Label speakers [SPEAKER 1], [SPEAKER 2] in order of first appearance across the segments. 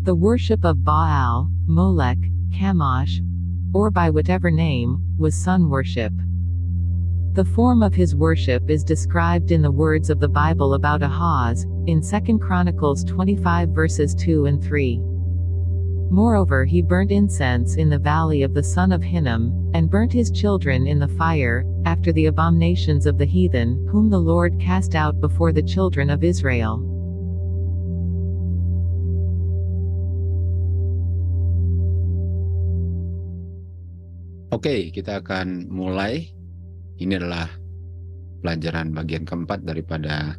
[SPEAKER 1] The worship of Baal, Molech, Chemosh, or by whatever name, was sun worship. The form of his worship is described in the words of the Bible about Ahaz, in 2 Chronicles 25 verses 2 and 3. Moreover, he burnt incense in the valley of the son of Hinnom, and burnt his children in the fire, after the abominations of the heathen, whom the Lord cast out before the children of Israel.
[SPEAKER 2] Oke, kita akan mulai. Ini adalah pelajaran bagian keempat daripada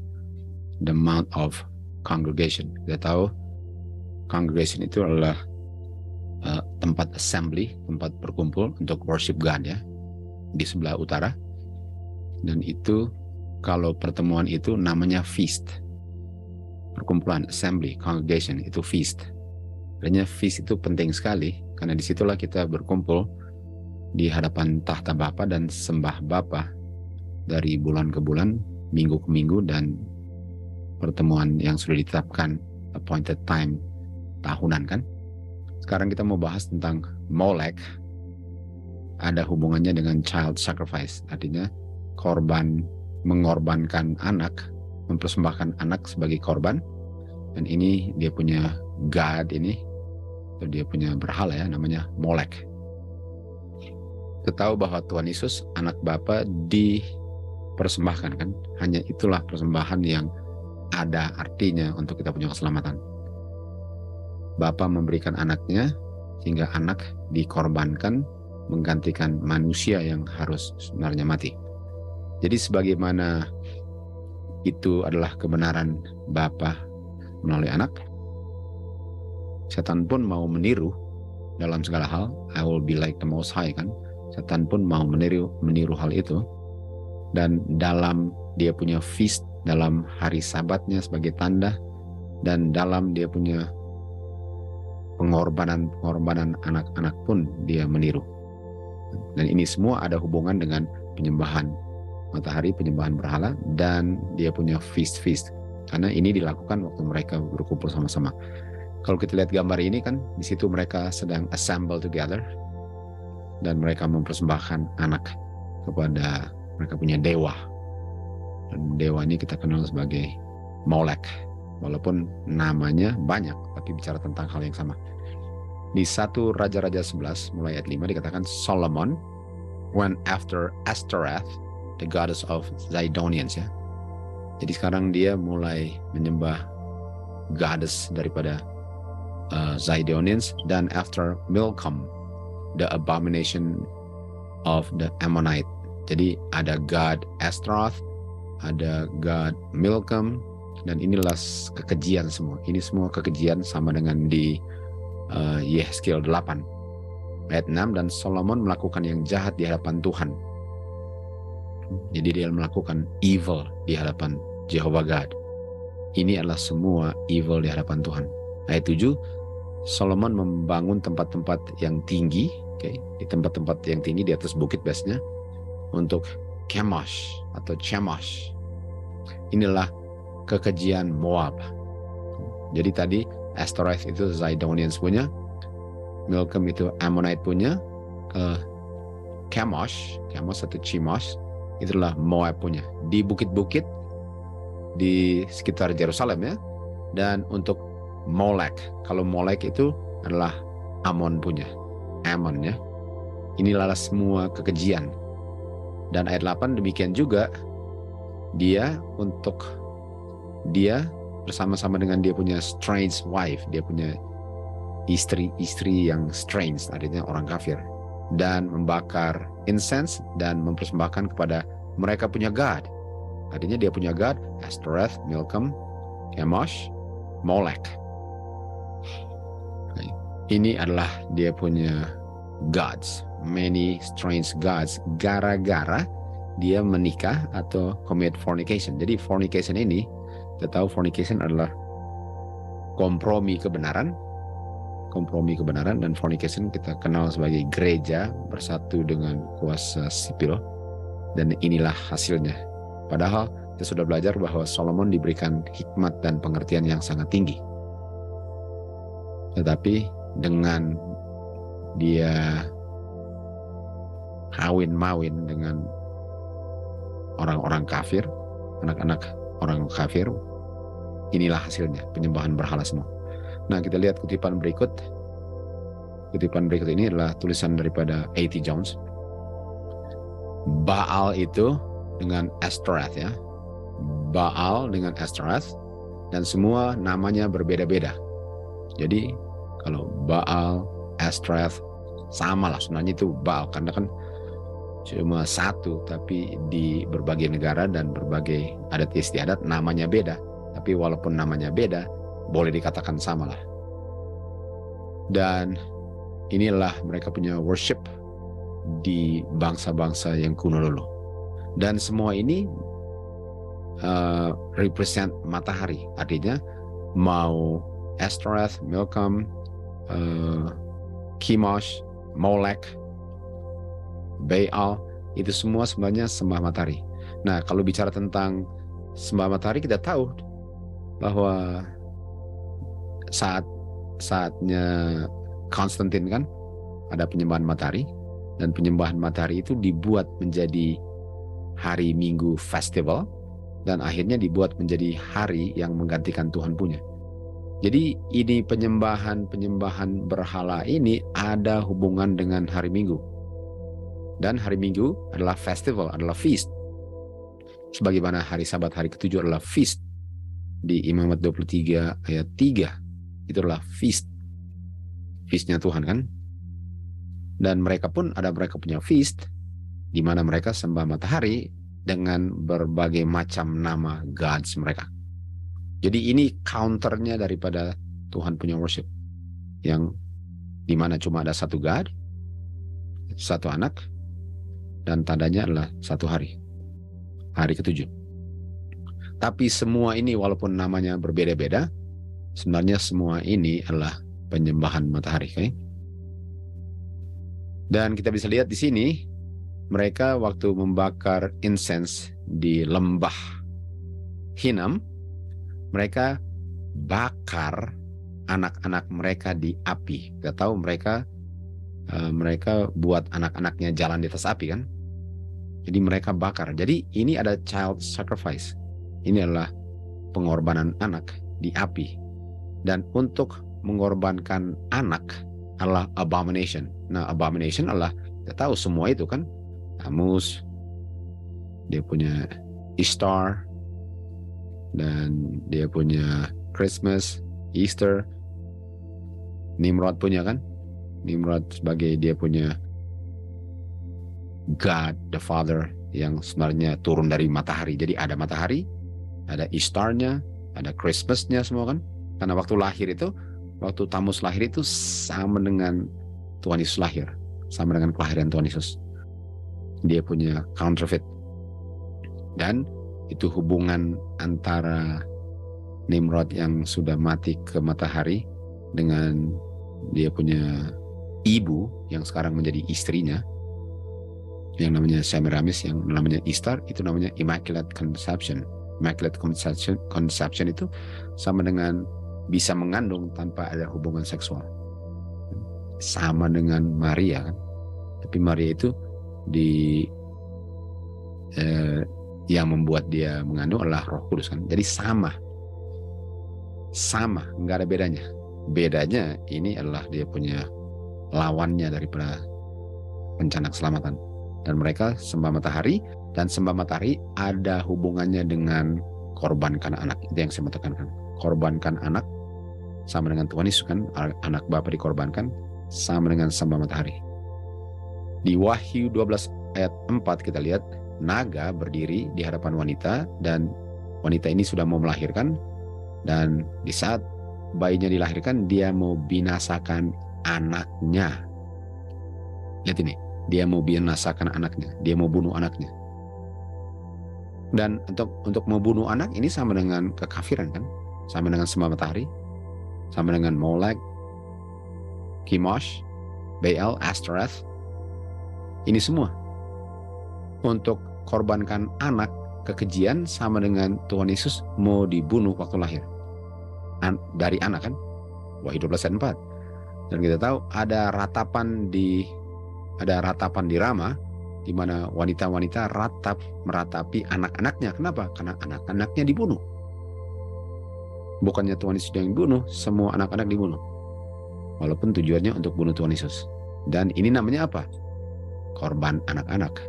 [SPEAKER 2] The Mount of Congregation. Kita tahu congregation itu adalah tempat assembly, tempat berkumpul untuk worship God ya, di sebelah utara. Dan itu kalau pertemuan itu namanya feast. Perkumpulan, assembly, congregation itu feast. Artinya feast itu penting sekali karena disitulah kita berkumpul di hadapan tahta Bapa dan sembah Bapa dari bulan ke bulan, minggu ke minggu, dan pertemuan yang sudah ditetapkan appointed time tahunan kan. Sekarang kita mau bahas tentang Molech. Ada hubungannya dengan child sacrifice, artinya korban, mengorbankan anak, mempersembahkan anak sebagai korban. Dan ini dia punya God ini, atau dia punya berhala ya, namanya Molech. Kita tahu bahwa Tuhan Yesus, anak Bapa, dipersembahkan kan. Hanya itulah persembahan yang ada artinya untuk kita punya keselamatan. Bapa memberikan anaknya sehingga anak dikorbankan menggantikan manusia yang harus sebenarnya mati. Jadi sebagaimana itu adalah kebenaran Bapa melalui anak, setan pun mau meniru dalam segala hal. I will be like the Most High kan. Setan pun mau meniru hal itu, dan dalam dia punya feast, dalam hari sabatnya sebagai tanda, dan dalam dia punya pengorbanan anak-anak pun dia meniru. Dan ini semua ada hubungan dengan penyembahan matahari, penyembahan berhala, dan dia punya feast karena ini dilakukan waktu mereka berkumpul sama-sama. Kalau kita lihat gambar ini kan, di situ mereka sedang assemble together. Dan mereka mempersembahkan anak kepada mereka punya dewa. Dan dewa ini kita kenal sebagai Molech. Walaupun namanya banyak, tapi bicara tentang hal yang sama. Di 1 Raja-Raja 11, mulai ayat 5 dikatakan, Solomon went after Ashtoreth, the goddess of Zidonians ya. Jadi sekarang dia mulai menyembah goddess daripada Zidonians, dan after Milcom, the abomination of the Ammonite. Jadi ada God Ashtaroth, ada God Milcom, dan inilah kekejian semua. Ini semua kekejian sama dengan di Yehezkiel 8 ayat 6, dan Solomon melakukan yang jahat di hadapan Tuhan. Jadi dia melakukan evil di hadapan Jehovah God. Ini adalah semua evil di hadapan Tuhan. Ayat 7, Solomon membangun tempat-tempat yang tinggi, di tempat-tempat yang tinggi di atas bukit biasanya, untuk Chemosh atau Chemosh. Inilah kekejian Moab. Jadi tadi Ashtoreth itu Zidonians punya, Milcom itu Ammonite punya, Chemosh atau Chemosh itulah Moab punya. Di bukit-bukit di sekitar Yerusalem ya. Dan untuk Molech, kalau Molech itu adalah Ammon punya, Ammon ya. Inilah semua kekejian. Dan ayat 8 demikian juga, dia bersama-sama dengan dia punya strange wife, dia punya istri yang strange, artinya orang kafir, dan membakar incense dan mempersembahkan kepada mereka punya God. Artinya dia punya God, Ashtoreth, Milcom, Chemosh, Molech. Ini adalah dia punya gods, many strange gods, gara-gara dia menikah atau commit fornication. Jadi fornication ini, kita tahu fornication adalah kompromi kebenaran, dan fornication kita kenal sebagai gereja bersatu dengan kuasa sipil, dan inilah hasilnya. Padahal kita sudah belajar bahwa Solomon diberikan hikmat dan pengertian yang sangat tinggi. Tetapi dengan dia kawin-mawin dengan orang-orang kafir, anak-anak orang kafir, inilah hasilnya, penyembahan berhala semua. Nah, kita lihat kutipan berikut. Kutipan berikut ini adalah tulisan daripada A.T. Jones. Baal itu dengan Ashtoreth, ya. Baal dengan Ashtoreth, dan semua namanya berbeda-beda. Jadi kalau Baal, Ashtoreth, sama lah sebenarnya itu Baal, karena kan cuma satu, tapi di berbagai negara dan berbagai adat istiadat namanya beda. Tapi walaupun namanya beda, boleh dikatakan sama lah. Dan inilah mereka punya worship di bangsa-bangsa yang kuno dulu. Dan semua ini represent matahari. Artinya mau Ashtoreth, Milcom, Chemosh, Molech, Baal, itu semua sebenarnya sembah matahari. Nah, kalau bicara tentang sembah matahari, kita tahu bahwa saatnya Konstantin kan ada penyembahan matahari, dan penyembahan matahari itu dibuat menjadi hari Minggu festival, dan akhirnya dibuat menjadi hari yang menggantikan Tuhan punya. Jadi ini penyembahan berhala ini ada hubungan dengan hari Minggu. Dan hari Minggu adalah festival, adalah feast. Sebagaimana hari Sabat, hari ke-7 adalah feast. Di Imamat 23 ayat 3, itu adalah feast. Feastnya Tuhan kan. Dan mereka punya feast, di mana mereka sembah matahari dengan berbagai macam nama gods mereka. Jadi ini counternya daripada Tuhan punya worship, yang di mana cuma ada satu God, satu anak, dan tandanya adalah satu hari ke-7. Tapi semua ini walaupun namanya berbeda-beda, sebenarnya semua ini adalah penyembahan matahari, okay? Dan kita bisa lihat di sini, mereka waktu membakar incense di lembah Hinnom, mereka bakar anak-anak mereka di api. Kita tahu mereka buat anak-anaknya jalan di atas api kan. Jadi mereka bakar. Jadi ini ada child sacrifice. Ini adalah pengorbanan anak di api. Dan untuk mengorbankan anak adalah abomination. Nah, abomination adalah, kita tahu semua itu kan, Tammuz, dia punya Ishtar, dan dia punya Christmas, Easter. Nimrod punya kan, Nimrod sebagai dia punya God the Father yang sebenarnya turun dari matahari. Jadi ada matahari, ada Ishtarnya, ada Christmasnya semua kan. Karena waktu lahir itu, waktu Tammuz lahir itu sama dengan Tuhan Yesus lahir, sama dengan kelahiran Tuhan Yesus. Dia punya counterfeit. Dan itu hubungan antara Nimrod yang sudah mati ke matahari dengan dia punya ibu yang sekarang menjadi istrinya, yang namanya Semiramis, yang namanya Ishtar, itu namanya Immaculate Conception. Immaculate Conception itu sama dengan bisa mengandung tanpa ada hubungan seksual. Sama dengan Maria kan. Tapi Maria itu yang membuat dia mengandung adalah Roh Kudus kan. Jadi sama, nggak ada bedanya. Bedanya ini adalah dia punya lawannya daripada rencana keselamatan. Dan mereka sembah matahari, dan sembah matahari ada hubungannya dengan korbankan anak. Itu yang saya mau tekankan. Korbankan anak sama dengan Tuhan Yesus kan, anak Bapa dikorbankan, sama dengan sembah matahari. Di Wahyu 12 ayat 4 kita lihat naga berdiri di hadapan wanita, dan wanita ini sudah mau melahirkan, dan di saat bayinya dilahirkan dia mau binasakan anaknya. Lihat ini, dia mau binasakan anaknya, dia mau bunuh anaknya. Dan untuk membunuh anak ini sama dengan kekafiran kan, sama dengan sembah matahari, sama dengan Molech, Chemosh, Baal, Ashtoreth. Ini semua untuk korbankan anak, kekejian, sama dengan Tuhan Yesus mau dibunuh waktu lahir dari anak kan. Wahyu 12 ayat 4. Dan kita tahu ada ratapan di Rama, di mana wanita-wanita meratapi anak-anaknya. Kenapa? Karena anak-anaknya dibunuh. Bukannya Tuhan Yesus yang dibunuh, semua anak-anak dibunuh. Walaupun tujuannya untuk bunuh Tuhan Yesus. Dan ini namanya apa? Korban anak-anak.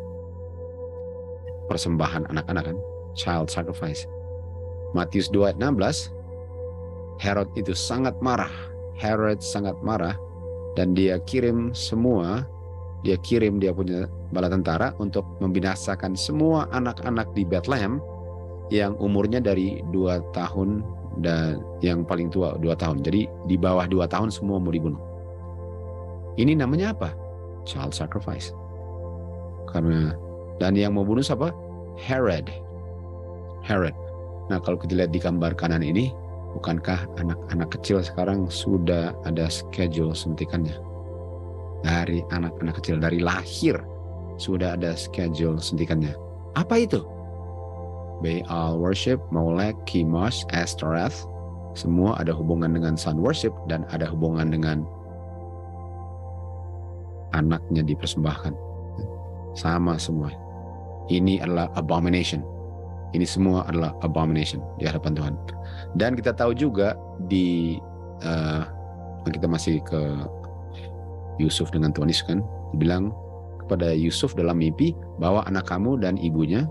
[SPEAKER 2] Persembahan anak-anak kan? Child sacrifice. Matius 2 ayat 16, Herod itu sangat marah. Herod sangat marah dan dia kirim dia punya bala tentara untuk membinasakan semua anak-anak di Bethlehem yang umurnya dari 2 tahun dan yang paling tua 2 tahun. Jadi di bawah 2 tahun semua mau dibunuh. Ini namanya apa? Child sacrifice. Dan yang mau bunuh siapa? Herod. Nah, kalau kita lihat di gambar kanan ini, bukankah anak-anak kecil sekarang sudah ada schedule suntikannya? Dari anak-anak kecil, dari lahir sudah ada schedule suntikannya. Apa itu? Baal worship, Molech, Chemosh, Ashtoreth, semua ada hubungan dengan sun worship dan ada hubungan dengan anaknya dipersembahkan. Sama semua. Ini adalah abomination. Ini semua adalah abomination di hadapan Tuhan. Dan kita tahu juga kita masih ke Yusuf dengan Tuhan Yesus kan, dibilang kepada Yusuf dalam mimpi, bawa anak kamu dan ibunya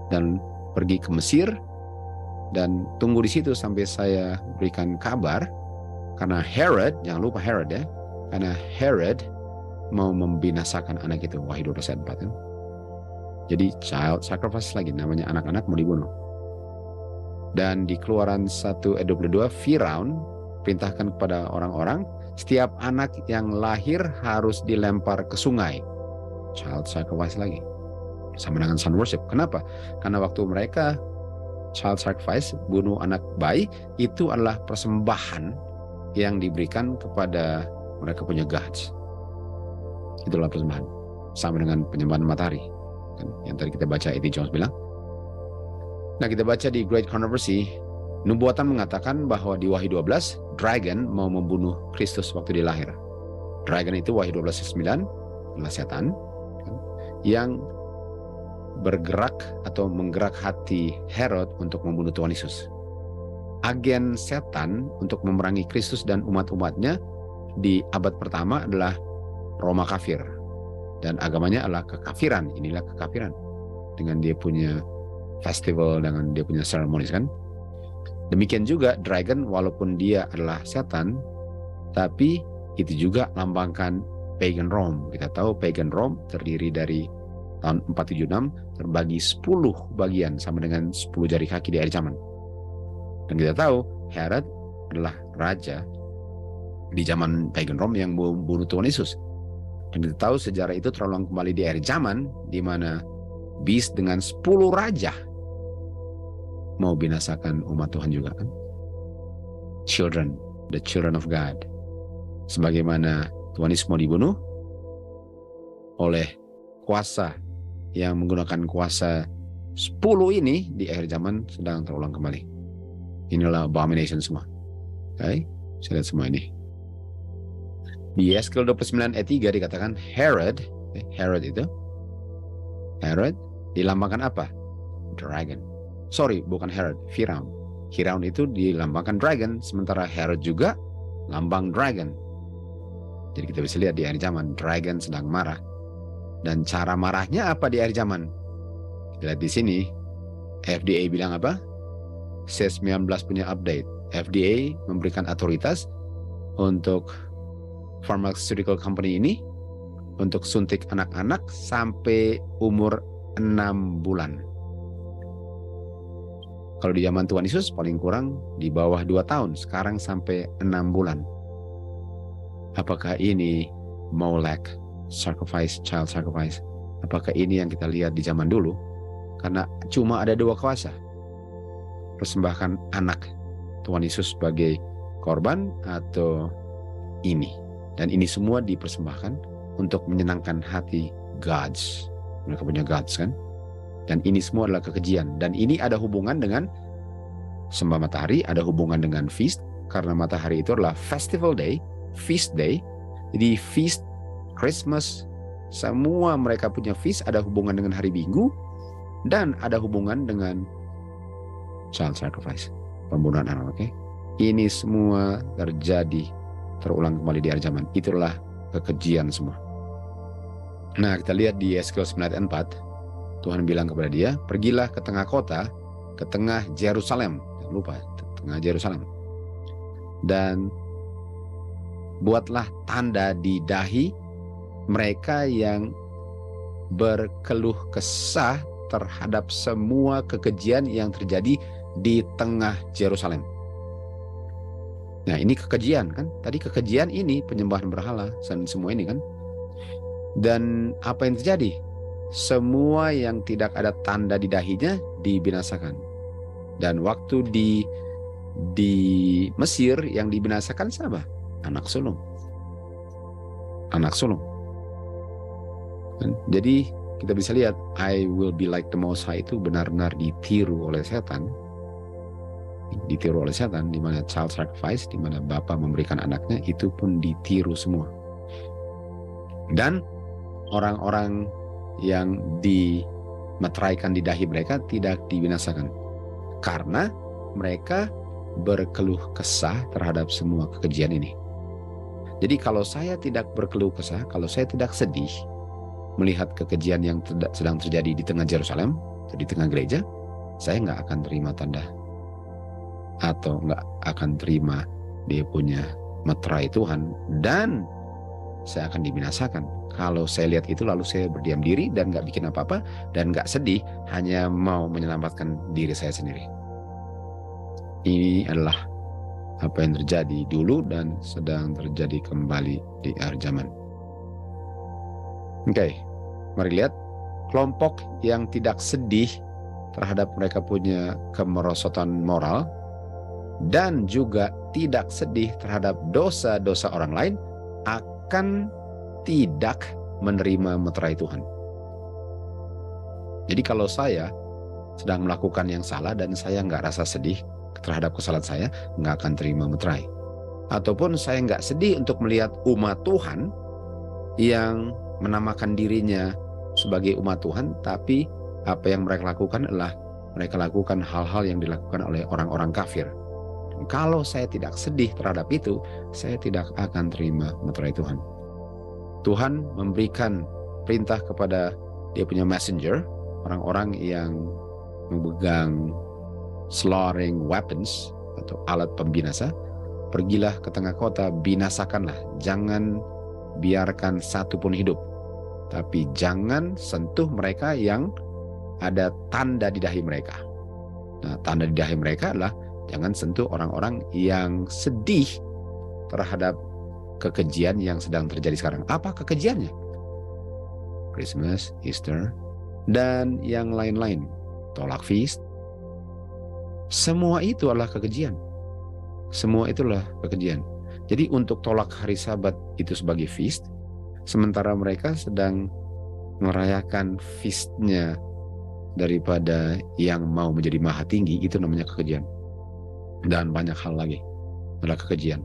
[SPEAKER 2] dan pergi ke Mesir dan tunggu di situ sampai saya berikan kabar, karena Herod, jangan lupa Herod ya, karena Herod mau membinasakan anak itu. Wahyu 12 ayat 4 kan. Jadi child sacrifice lagi, namanya anak-anak mau dibunuh. Dan di Keluaran 1 ayat 22, Firaun perintahkan kepada orang-orang, setiap anak yang lahir harus dilempar ke sungai. Child sacrifice lagi. Sama dengan sun worship. Kenapa? Karena waktu mereka child sacrifice, bunuh anak bayi, itu adalah persembahan yang diberikan kepada mereka punya gods. Itulah persembahan. Sama dengan penyembahan matahari. Yang tadi kita baca E.T. Jones bilang. Nah, kita baca di Great Controversy, nubuatan mengatakan bahwa di Wahyu 12, dragon mau membunuh Kristus waktu dia lahir. Dragon itu Wahyu 12:9 adalah setan yang bergerak atau menggerak hati Herod untuk membunuh Tuhan Yesus. Agen setan untuk memerangi Kristus dan umat-umatnya di abad pertama adalah Roma kafir. Dan agamanya adalah kekafiran. Inilah kekafiran. Dengan dia punya festival, dengan dia punya ceremonies kan. Demikian juga dragon, walaupun dia adalah setan, tapi itu juga lambangkan pagan Rome. Kita tahu pagan Rome terdiri dari tahun 476 terbagi 10 bagian sama dengan 10 jari kaki di akhir zaman. Dan kita tahu Herod adalah raja di zaman pagan Rome yang membunuh Tuhan Yesus. Dan kita tahu sejarah itu terulang kembali di akhir zaman, di mana Beast dengan 10 raja mau binasakan umat Tuhan juga kan. The children of God. Sebagaimana Tuhan Yesus mau dibunuh oleh kuasa yang menggunakan kuasa 10 ini di akhir zaman sedang terulang kembali. Inilah abomination semua. Okay? Saya lihat semua ini. Di Yeskiel 29 ayat 3 dikatakan Herod dilambangkan apa? Dragon. Sorry, bukan Herod, Firaun. Firaun itu dilambangkan dragon, sementara Herod juga lambang dragon. Jadi kita bisa lihat di akhir zaman dragon sedang marah. Dan cara marahnya apa di akhir zaman? Kita lihat di sini, FDA bilang apa? C19 punya update. FDA memberikan otoritas untuk pharmaceutical company ini untuk suntik anak-anak sampai umur 6 bulan. Kalau di zaman Tuhan Yesus paling kurang di bawah 2 tahun, sekarang sampai 6 bulan. Apakah ini Molech sacrifice, child sacrifice? Apakah ini yang kita lihat di zaman dulu? Karena cuma ada 2 kuasa. Persembahkan anak Tuhan Yesus sebagai korban atau ini. Dan ini semua dipersembahkan untuk menyenangkan hati gods. Mereka punya gods kan. Dan ini semua adalah kekejian. Dan ini ada hubungan dengan sembah matahari, ada hubungan dengan feast. Karena matahari itu adalah festival day. feast day. Jadi feast, Christmas, semua mereka punya feast ada hubungan dengan hari Minggu dan ada hubungan dengan child sacrifice, pembunuhan anak. Oke, ini semua terjadi terulang kembali di akhir zaman. Itulah kekejian semua. Nah, kita lihat di Yeskiel 9 ayat 4, Tuhan bilang kepada dia, pergilah ke tengah kota, ke tengah Yerusalem. Jangan lupa, tengah Yerusalem. Dan buatlah tanda di dahi mereka yang berkeluh kesah terhadap semua kekejian yang terjadi di tengah Yerusalem. Nah, ini kekejian kan? Tadi kekejian ini penyembahan berhala dan semua ini kan. Dan apa yang terjadi? Semua yang tidak ada tanda di dahinya dibinasakan. Dan waktu di Mesir yang dibinasakan siapa? Anak sulung. Anak sulung. Jadi kita bisa lihat I will be like the Most High itu benar-benar ditiru oleh setan. Ditiru oleh setan, di mana child sacrifice, di mana bapa memberikan anaknya, itu pun ditiru semua. Dan orang-orang yang dimeteraikan di dahi mereka tidak dibinasakan karena mereka berkeluh kesah terhadap semua kekejian ini. Jadi kalau saya tidak berkeluh kesah, kalau saya tidak sedih melihat kekejian yang sedang terjadi di tengah Yerusalem, di tengah gereja, saya nggak akan terima tanda atau nggak akan terima dia punya meterai Tuhan, dan saya akan dibinasakan. Kalau saya lihat itu lalu saya berdiam diri dan nggak bikin apa-apa dan nggak sedih, hanya mau menyelamatkan diri saya sendiri. Ini adalah apa yang terjadi dulu dan sedang terjadi kembali di akhir zaman. Oke, mari lihat kelompok yang tidak sedih terhadap mereka punya kemerosotan moral dan juga tidak sedih terhadap dosa-dosa orang lain akan tidak menerima meterai Tuhan. Jadi kalau saya sedang melakukan yang salah dan saya nggak rasa sedih terhadap kesalahan saya, nggak akan terima meterai. Ataupun saya nggak sedih untuk melihat umat Tuhan yang menamakan dirinya sebagai umat Tuhan, tapi apa yang mereka lakukan adalah mereka lakukan hal-hal yang dilakukan oleh orang-orang kafir. Dan kalau saya tidak sedih terhadap itu, saya tidak akan terima meterai Tuhan. Tuhan memberikan perintah kepada dia punya messenger, orang-orang yang memegang slaughtering weapons atau alat pembinasa, pergilah ke tengah kota, binasakanlah, jangan biarkan satu pun hidup, tapi jangan sentuh mereka yang ada tanda di dahi mereka. Nah, tanda di dahi mereka adalah jangan sentuh orang-orang yang sedih terhadap kekejian yang sedang terjadi sekarang. Apa kekejiannya? Christmas, Easter, dan yang lain-lain. Tolak feast. Semua itu adalah kekejian. Semua itulah kekejian. Jadi untuk tolak hari Sabat itu sebagai feast, sementara mereka sedang merayakan feastnya daripada yang mau menjadi maha tinggi, itu namanya kekejian. Dan banyak hal lagi adalah kekejian.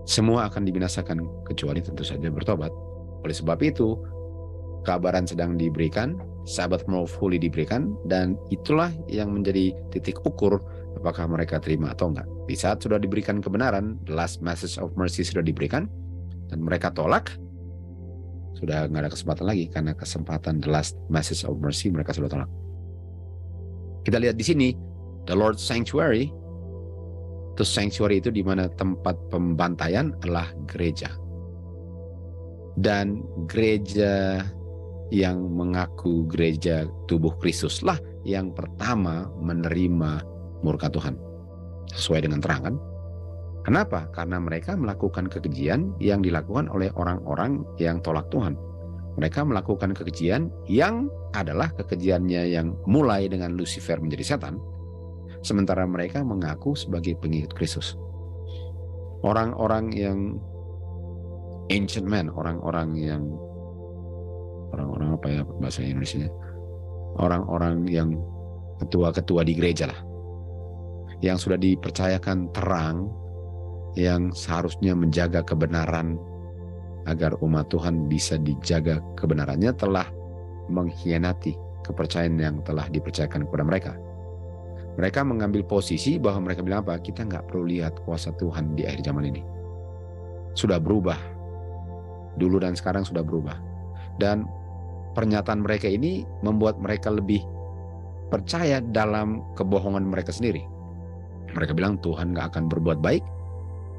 [SPEAKER 2] Semua akan dibinasakan kecuali tentu saja bertobat. Oleh sebab itu, kabaran sedang diberikan, Sabbath more fully diberikan, dan itulah yang menjadi titik ukur apakah mereka terima atau enggak. Di saat sudah diberikan kebenaran, the last message of mercy sudah diberikan, dan mereka tolak, sudah nggak ada kesempatan lagi, karena kesempatan the last message of mercy mereka sudah tolak. Kita lihat di sini, the Lord's sanctuary. Itu sanctuary itu di mana tempat pembantaian adalah gereja. Dan gereja yang mengaku gereja tubuh Kristus lah yang pertama menerima murka Tuhan. Sesuai dengan terang kan? Kenapa? Karena mereka melakukan kekejian yang dilakukan oleh orang-orang yang tolak Tuhan. Mereka melakukan kekejian yang adalah kekejiannya yang mulai dengan Lucifer menjadi setan, sementara mereka mengaku sebagai pengikut Kristus. Orang-orang yang ancient man, orang-orang apa ya bahasa Indonesia, orang-orang yang ketua-ketua di gereja lah, yang sudah dipercayakan terang, yang seharusnya menjaga kebenaran agar umat Tuhan bisa dijaga kebenarannya telah mengkhianati kepercayaan yang telah dipercayakan kepada mereka. Mereka mengambil posisi bahwa mereka bilang apa? Kita nggak perlu lihat kuasa Tuhan di akhir zaman ini. Sudah berubah. Dulu dan sekarang sudah berubah. Dan pernyataan mereka ini membuat mereka lebih percaya dalam kebohongan mereka sendiri. Mereka bilang Tuhan nggak akan berbuat baik,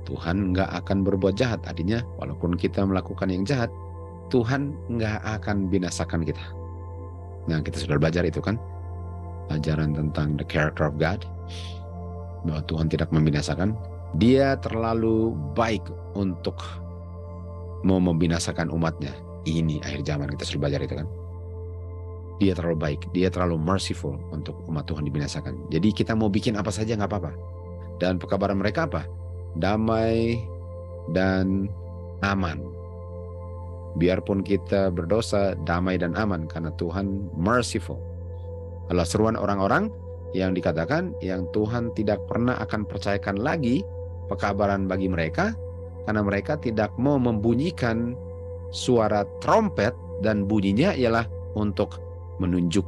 [SPEAKER 2] Tuhan nggak akan berbuat jahat. Artinya walaupun kita melakukan yang jahat, Tuhan nggak akan binasakan kita. Nah, kita sudah belajar itu kan, ajaran tentang the character of God, bahwa Tuhan tidak membinasakan. Dia terlalu baik untuk mau membinasakan umatnya. Ini akhir zaman, kita sudah belajar itu kan. Dia terlalu baik, dia terlalu merciful untuk umat Tuhan dibinasakan. Jadi kita mau bikin apa saja nggak apa-apa. Dan pekabaran mereka apa? Damai dan aman. Biarpun kita berdosa, damai dan aman karena Tuhan merciful. Adalah seruan orang-orang yang dikatakan yang Tuhan tidak pernah akan percayakan lagi pekabaran bagi mereka karena mereka tidak mau membunyikan suara trompet, dan bunyinya ialah untuk menunjuk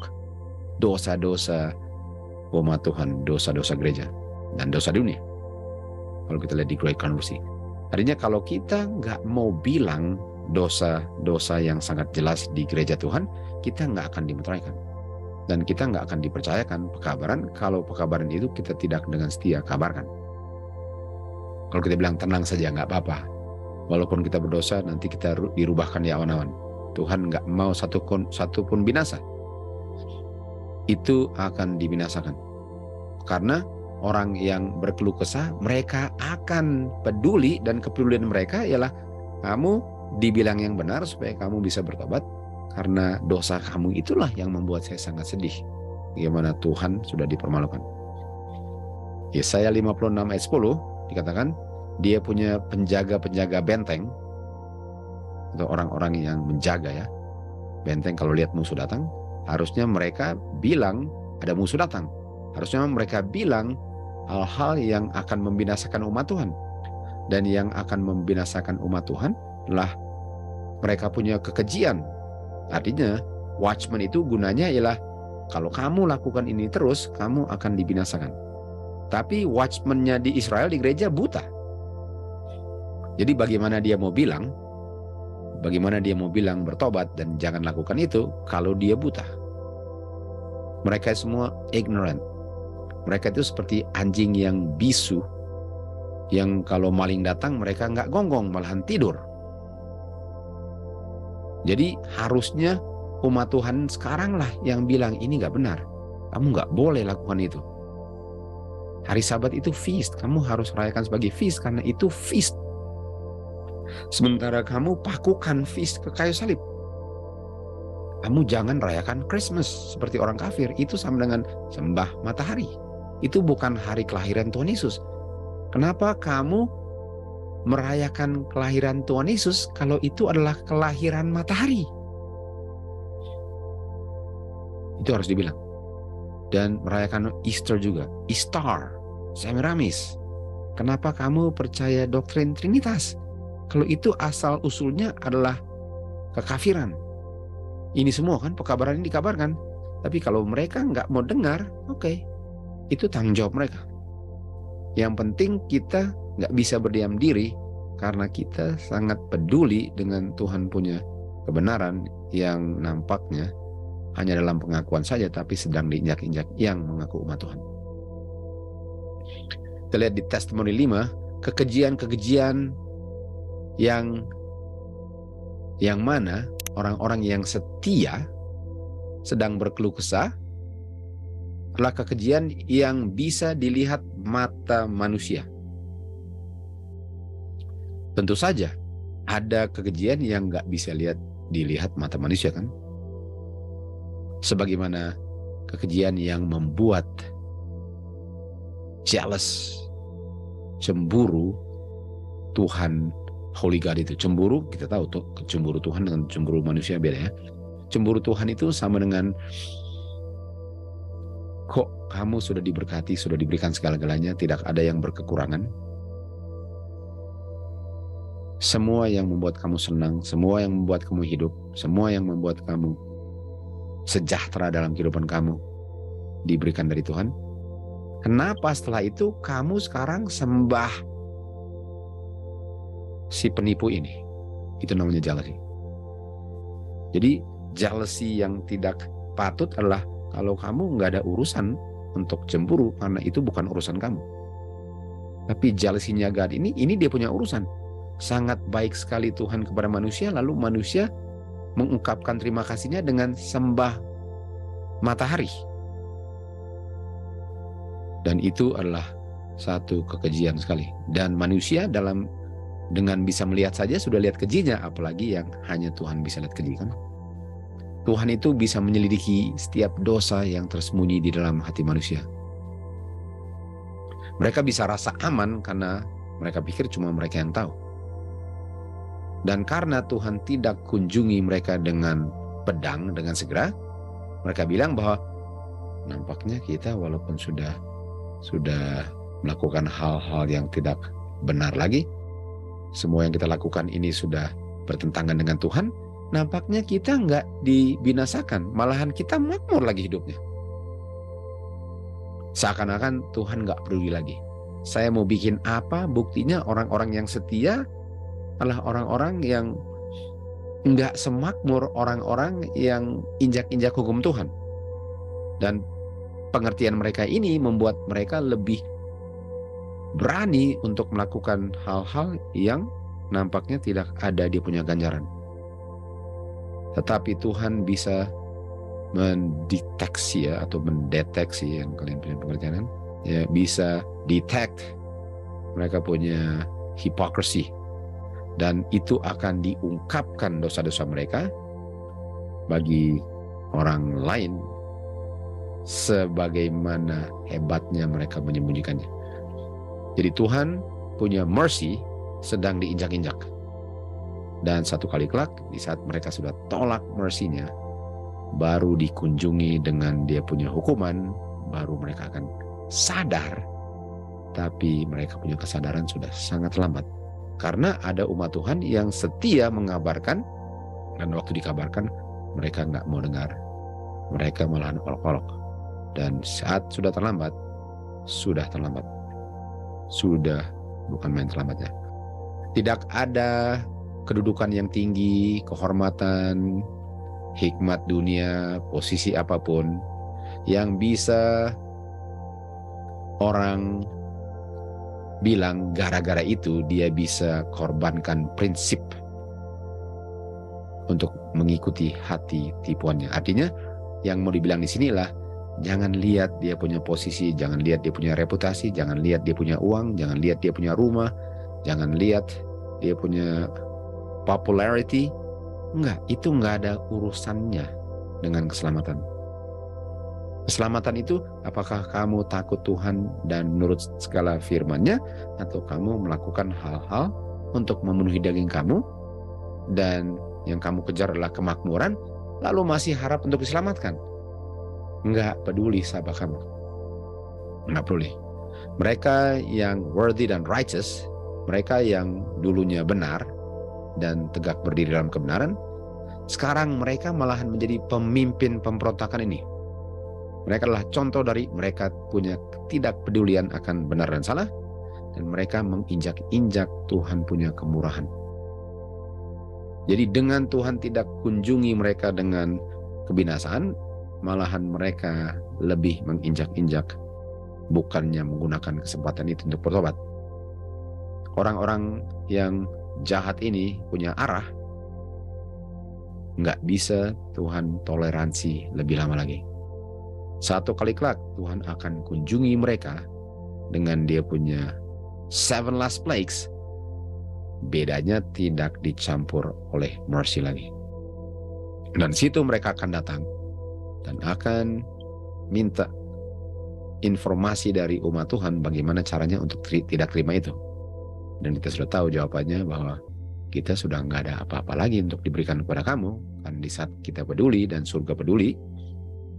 [SPEAKER 2] dosa-dosa umat Tuhan, dosa-dosa gereja dan dosa dunia. Kalau kita lihat di Great Controversy, artinya kalau kita nggak mau bilang dosa-dosa yang sangat jelas di gereja Tuhan, kita nggak akan dimeteraikan. Dan kita nggak akan dipercayakan pekabaran kalau pekabaran itu kita tidak dengan setia kabarkan. Kalau kita bilang tenang saja, nggak apa-apa. Walaupun kita berdosa, nanti kita dirubahkan di awan-awan. Tuhan nggak mau satu pun binasa. Itu akan dibinasakan. Karena orang yang berkeluh kesah, mereka akan peduli, dan kepedulian mereka ialah kamu dibilang yang benar supaya kamu bisa bertobat, karena dosa kamu itulah yang membuat saya sangat sedih. Bagaimana Tuhan sudah dipermalukan. Yesaya 56 ayat 10 dikatakan dia punya penjaga-penjaga benteng, atau orang-orang yang menjaga ya benteng. Kalau lihat musuh datang, harusnya mereka bilang ada musuh datang. Harusnya mereka bilang hal-hal yang akan membinasakan umat Tuhan. Dan yang akan membinasakan umat Tuhan adalah mereka punya kekejian. Artinya watchman itu gunanya ialah kalau kamu lakukan ini terus, kamu akan dibinasakan. Tapi watchman-nya di Israel, di gereja buta. Jadi bagaimana dia mau bilang bertobat dan jangan lakukan itu kalau dia buta? Mereka semua ignorant. Mereka itu seperti anjing yang bisu, yang kalau maling datang mereka nggak gonggong, malahan tidur. Jadi harusnya umat Tuhan sekarang lah yang bilang ini nggak benar. Kamu nggak boleh lakukan itu. Hari Sabat itu feast, kamu harus rayakan sebagai feast karena itu feast. Sementara kamu pakukan feast ke kayu salib. Kamu jangan rayakan Christmas seperti orang kafir. Itu sama dengan sembah matahari. Itu bukan hari kelahiran Tuhan Yesus. Kenapa kamu merayakan kelahiran Tuhan Yesus kalau itu adalah kelahiran matahari? Itu harus dibilang. Dan merayakan Easter juga. Easter, Semiramis. Kenapa kamu percaya doktrin Trinitas? Kalau itu asal usulnya adalah kekafiran. Ini semua kan pekabaran ini dikabarkan. Tapi kalau mereka nggak mau dengar, oke. Itu tanggung jawab mereka. Yang penting kita nggak bisa berdiam diri karena kita sangat peduli dengan Tuhan punya kebenaran yang nampaknya hanya dalam pengakuan saja, tapi sedang diinjak-injak yang mengaku umat Tuhan. Kita lihat di testimoni 5, kekejian-kekejian yang mana orang-orang yang setia sedang berkeluh kesah adalah kekejian yang bisa dilihat mata manusia. Tentu saja ada kekejian yang nggak bisa dilihat mata manusia kan. Sebagaimana kekejian yang membuat jealous, cemburu Tuhan, Holy God itu. Cemburu, kita tahu tuh, cemburu Tuhan dengan cemburu manusia beda ya. Cemburu Tuhan itu sama dengan kok kamu sudah diberkati, sudah diberikan segala-galanya, tidak ada yang berkekurangan. semua yang membuat kamu senang, semua yang membuat kamu hidup, semua yang membuat kamu sejahtera dalam kehidupan kamu diberikan dari Tuhan. Kenapa setelah itu kamu sekarang sembah si penipu ini? Itu namanya jealousy. Jadi jealousy yang tidak patut adalah kalau kamu nggak ada urusan untuk cemburu, karena itu bukan urusan kamu. Tapi jealousy-nya God ini dia punya urusan. Sangat baik sekali Tuhan kepada manusia, lalu manusia mengungkapkan terima kasihnya dengan sembah matahari. Dan itu adalah satu kekejian sekali. Dan manusia dengan bisa melihat saja sudah lihat kejinya, apalagi yang hanya Tuhan bisa lihat keji kan. Tuhan itu bisa menyelidiki setiap dosa yang tersembunyi di dalam hati manusia. Mereka bisa rasa aman karena mereka pikir cuma mereka yang tahu. Dan karena Tuhan tidak kunjungi mereka dengan pedang, dengan segera, mereka bilang bahwa nampaknya kita walaupun sudah melakukan hal-hal yang tidak benar lagi, semua yang kita lakukan ini sudah bertentangan dengan Tuhan, nampaknya kita nggak dibinasakan, malahan kita makmur lagi hidupnya. Seakan-akan Tuhan nggak peduli lagi. Saya mau bikin apa, buktinya orang-orang yang setia adalah orang-orang yang nggak semakmur orang-orang yang injak-injak hukum Tuhan. Dan pengertian mereka ini membuat mereka lebih berani untuk melakukan hal-hal yang nampaknya tidak ada dia punya ganjaran. Tetapi Tuhan bisa mendeteksi atau mendeteksi, yang kalian punya pengertian ya, bisa detect mereka punya hypocrisy, dan itu akan diungkapkan dosa-dosa mereka bagi orang lain sebagaimana hebatnya mereka menyembunyikannya. Jadi Tuhan punya mercy sedang diinjak-injak. Dan satu kali kelak di saat mereka sudah tolak mercy-nya, baru dikunjungi dengan dia punya hukuman, baru mereka akan sadar. Tapi mereka punya kesadaran sudah sangat lambat. Karena ada umat Tuhan yang setia mengabarkan, dan waktu dikabarkan mereka nggak mau dengar. Mereka malahan olok-olok. Dan saat sudah terlambat, sudah terlambat. Sudah bukan main terlambatnya. Tidak ada kedudukan yang tinggi, kehormatan, hikmat dunia, posisi apapun yang bisa orang bilang gara-gara itu dia bisa korbankan prinsip untuk mengikuti hati tipuannya. Artinya yang mau dibilang di sinilah, jangan lihat dia punya posisi, jangan lihat dia punya reputasi, jangan lihat dia punya uang, jangan lihat dia punya rumah, jangan lihat dia punya popularity. Enggak, itu enggak ada urusannya dengan keselamatan. Keselamatan itu apakah kamu takut Tuhan dan menurut segala firman-Nya, atau kamu melakukan hal-hal untuk memenuhi daging kamu dan yang kamu kejar adalah kemakmuran, lalu masih harap untuk diselamatkan. Enggak peduli sahabat kamu. Enggak peduli. Mereka yang worthy dan righteous, mereka yang dulunya benar dan tegak berdiri dalam kebenaran, sekarang mereka malahan menjadi pemimpin pemberontakan ini. Mereka adalah contoh dari mereka punya ketidakpedulian akan benar dan salah, dan mereka menginjak-injak Tuhan punya kemurahan. Jadi dengan Tuhan tidak kunjungi mereka dengan kebinasaan, malahan mereka lebih menginjak-injak, bukannya menggunakan kesempatan itu untuk bertobat. Orang-orang yang jahat ini punya arah, nggak bisa Tuhan toleransi lebih lama lagi. Satu kali kelak Tuhan akan kunjungi mereka dengan dia punya 7 last plagues. Bedanya tidak dicampur oleh mercy lagi. Dan situ mereka akan datang dan akan minta informasi dari umat Tuhan bagaimana caranya untuk tidak terima itu. Dan kita sudah tahu jawabannya bahwa kita sudah nggak ada apa-apa lagi untuk diberikan kepada kamu. Kan di saat kita peduli dan surga peduli,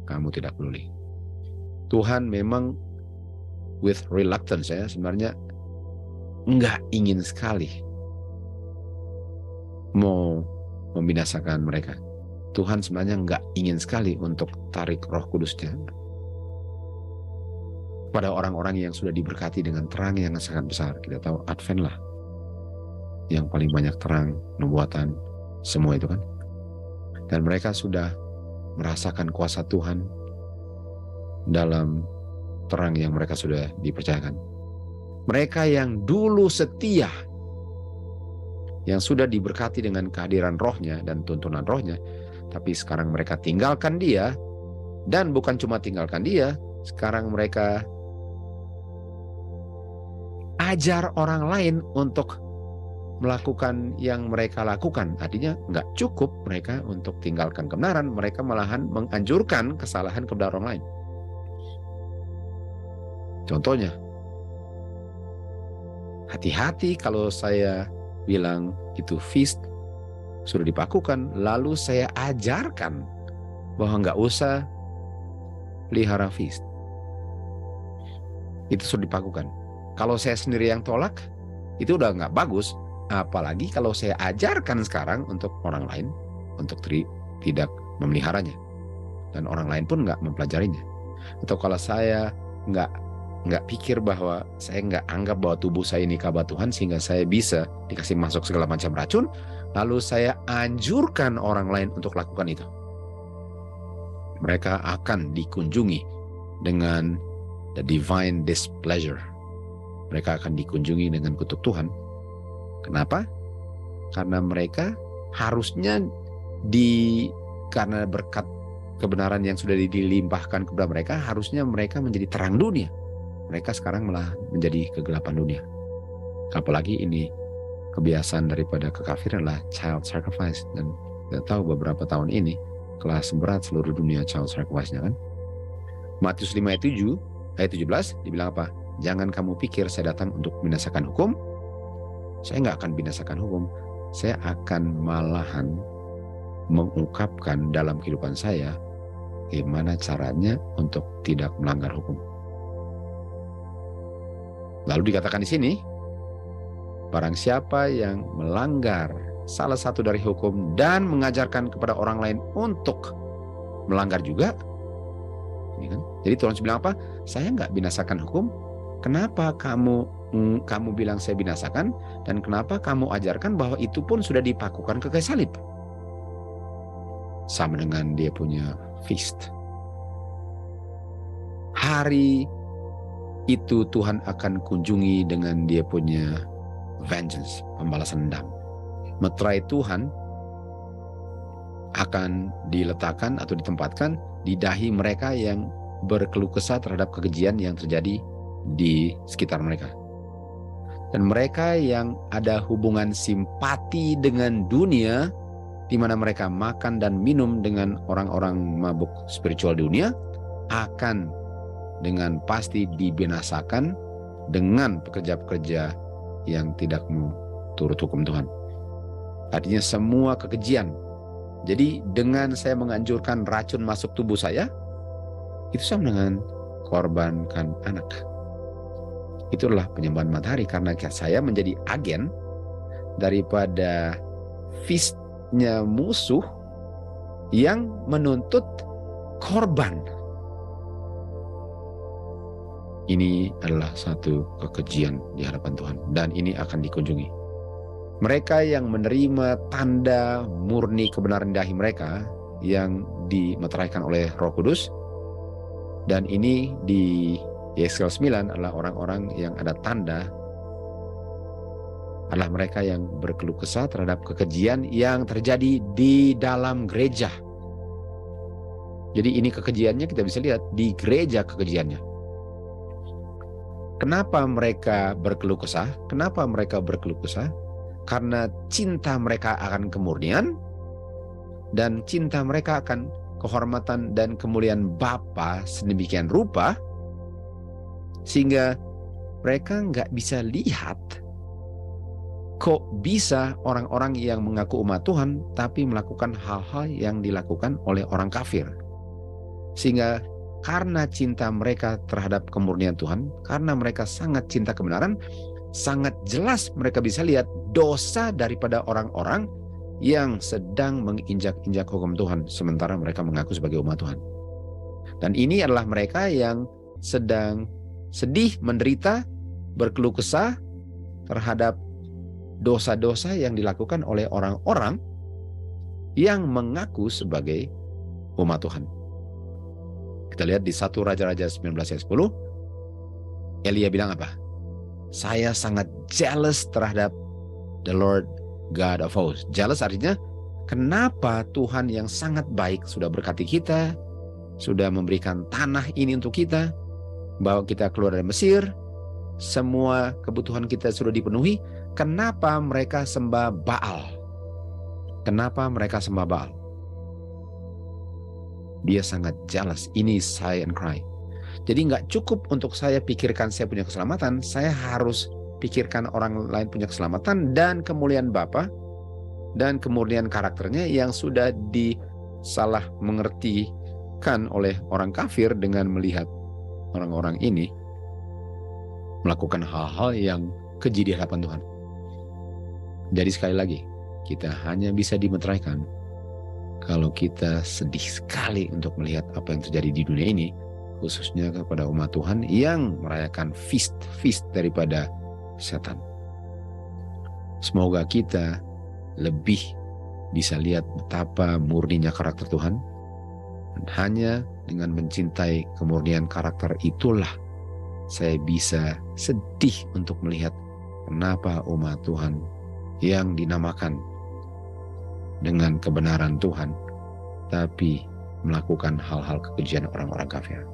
[SPEAKER 2] kamu tidak peduli. Tuhan memang with reluctance, sebenarnya nggak ingin sekali mau membinasakan mereka. Tuhan sebenarnya nggak ingin sekali untuk tarik Roh Kudus-Nya pada orang-orang yang sudah diberkati dengan terang yang sangat besar. Kita tahu Advent lah yang paling banyak terang, nubuatan, semua itu kan. Dan mereka sudah merasakan kuasa Tuhan dalam terang yang mereka sudah dipercayakan. Mereka yang dulu setia, yang sudah diberkati dengan kehadiran Roh-Nya dan tuntunan Roh-Nya, tapi sekarang mereka tinggalkan Dia, dan bukan cuma tinggalkan Dia, sekarang mereka ajar orang lain untuk melakukan yang mereka lakukan. Artinya nggak cukup mereka untuk tinggalkan kebenaran, mereka malahan menganjurkan kesalahan kepada orang lain. Contohnya, hati-hati kalau saya bilang itu feast sudah dipakukan, lalu saya ajarkan bahwa nggak usah pelihara feast. Itu sudah dipakukan. Kalau saya sendiri yang tolak, itu udah nggak bagus. Apalagi kalau saya ajarkan sekarang untuk orang lain untuk tidak memeliharanya, dan orang lain pun nggak mempelajarinya. Atau kalau saya nggak pikir bahwa saya nggak anggap bahwa tubuh saya ini kabar Tuhan sehingga saya bisa dikasih masuk segala macam racun, lalu saya anjurkan orang lain untuk lakukan itu, mereka akan dikunjungi dengan the divine displeasure. Mereka akan dikunjungi dengan kutuk Tuhan. Kenapa? Karena mereka harusnya karena berkat kebenaran yang sudah dilimpahkan kepada mereka, harusnya mereka menjadi terang dunia. Mereka sekarang malah menjadi kegelapan dunia. Apalagi ini kebiasaan daripada kekafiran adalah child sacrifice. Dan kita tahu beberapa tahun ini kelas berat seluruh dunia child sacrifice-nya kan. Matius 5 ayat 17 dibilang apa? Jangan kamu pikir saya datang untuk membinasakan hukum. Saya nggak akan binasakan hukum. Saya akan malahan mengungkapkan dalam kehidupan saya gimana caranya untuk tidak melanggar hukum. Lalu dikatakan di sini, barang siapa yang melanggar salah satu dari hukum dan mengajarkan kepada orang lain untuk melanggar juga, ini kan? Jadi Tuhan bilang apa? Saya nggak binasakan hukum. Kenapa kamu bilang saya binasakan, dan kenapa kamu ajarkan bahwa itu pun sudah dipakukan ke kayu salib? Sama dengan dia punya feast. Hari itu Tuhan akan kunjungi dengan dia punya vengeance, pembalasan dendam. Meterai Tuhan akan diletakkan atau ditempatkan di dahi mereka yang berkeluh kesah terhadap kekejian yang terjadi di sekitar mereka. Dan mereka yang ada hubungan simpati dengan dunia, di mana mereka makan dan minum dengan orang-orang mabuk spiritual dunia, akan dengan pasti dibinasakan dengan pekerja-pekerja yang tidak mau turut hukum Tuhan. Artinya semua kekejian. Jadi dengan saya menganjurkan racun masuk tubuh saya, itu sama dengan korbankan anak. Itulah penyembahan matahari, karena saya menjadi agen daripada feast-nya musuh yang menuntut korban. Ini adalah satu kekejian di hadapan Tuhan, dan ini akan dikunjungi. Mereka yang menerima tanda murni kebenaran dahi mereka yang dimeteraikan oleh Roh Kudus, dan ini di Yeskiel 9 adalah orang-orang yang ada tanda, adalah mereka yang berkeluh kesah terhadap kekejian yang terjadi di dalam gereja. Jadi ini kekejiannya kita bisa lihat di gereja kekejiannya. Kenapa mereka berkeluh kesah? Kenapa mereka berkeluh kesah? Karena cinta mereka akan kemurnian, dan cinta mereka akan kehormatan dan kemuliaan Bapa sedemikian rupa, sehingga mereka nggak bisa lihat kok bisa orang-orang yang mengaku umat Tuhan tapi melakukan hal-hal yang dilakukan oleh orang kafir. Sehingga karena cinta mereka terhadap kemurnian Tuhan, karena mereka sangat cinta kebenaran, sangat jelas mereka bisa lihat dosa daripada orang-orang yang sedang menginjak-injak hukum Tuhan sementara mereka mengaku sebagai umat Tuhan. Dan ini adalah mereka yang sedang sedih, menderita, berkeluh kesah terhadap dosa-dosa yang dilakukan oleh orang-orang yang mengaku sebagai umat Tuhan. Kita lihat di 1 Raja-Raja 19 ayat 10, Elia bilang apa? Saya sangat jealous terhadap the Lord God of hosts. Jealous artinya, kenapa Tuhan yang sangat baik sudah berkati kita, sudah memberikan tanah ini untuk kita, bawa kita keluar dari Mesir, semua kebutuhan kita sudah dipenuhi, kenapa mereka sembah Baal? Kenapa mereka sembah Baal? Dia sangat jealous. Ini sigh and cry. Jadi nggak cukup untuk saya pikirkan saya punya keselamatan, saya harus pikirkan orang lain punya keselamatan dan kemuliaan Bapa dan kemuliaan karakternya yang sudah disalah mengertikan oleh orang kafir dengan melihat orang-orang ini melakukan hal-hal yang keji di hadapan Tuhan. Jadi sekali lagi, kita hanya bisa dimeteraikan kalau kita sedih sekali untuk melihat apa yang terjadi di dunia ini, khususnya kepada umat Tuhan yang merayakan feast daripada setan. Semoga kita lebih bisa lihat betapa murninya karakter Tuhan. Dan hanya dengan mencintai kemurnian karakter itulah saya bisa sedih untuk melihat kenapa umat Tuhan yang dinamakan dengan kebenaran Tuhan tapi melakukan hal-hal kekejian orang-orang kafir.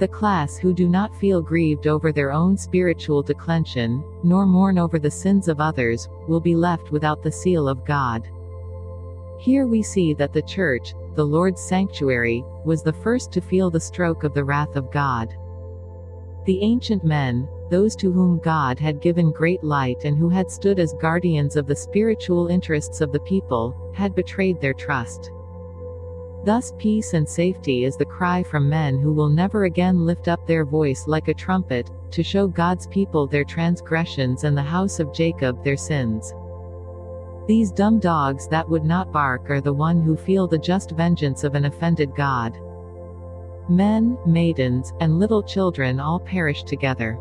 [SPEAKER 1] The class who do not feel grieved over their own spiritual declension, nor mourn over the sins of others, will be left without the seal of God. Here we see that the church, the Lord's sanctuary, was the first to feel the stroke of the wrath of God. The ancient men, those to whom God had given great light and who had stood as guardians of the spiritual interests of the people, had betrayed their trust. Thus peace and safety is the cry from men who will never again lift up their voice like a trumpet, to show God's people their transgressions and the house of Jacob their sins. These dumb dogs that would not bark are the one who feel the just vengeance of an offended God. Men, maidens, and little children all perish together.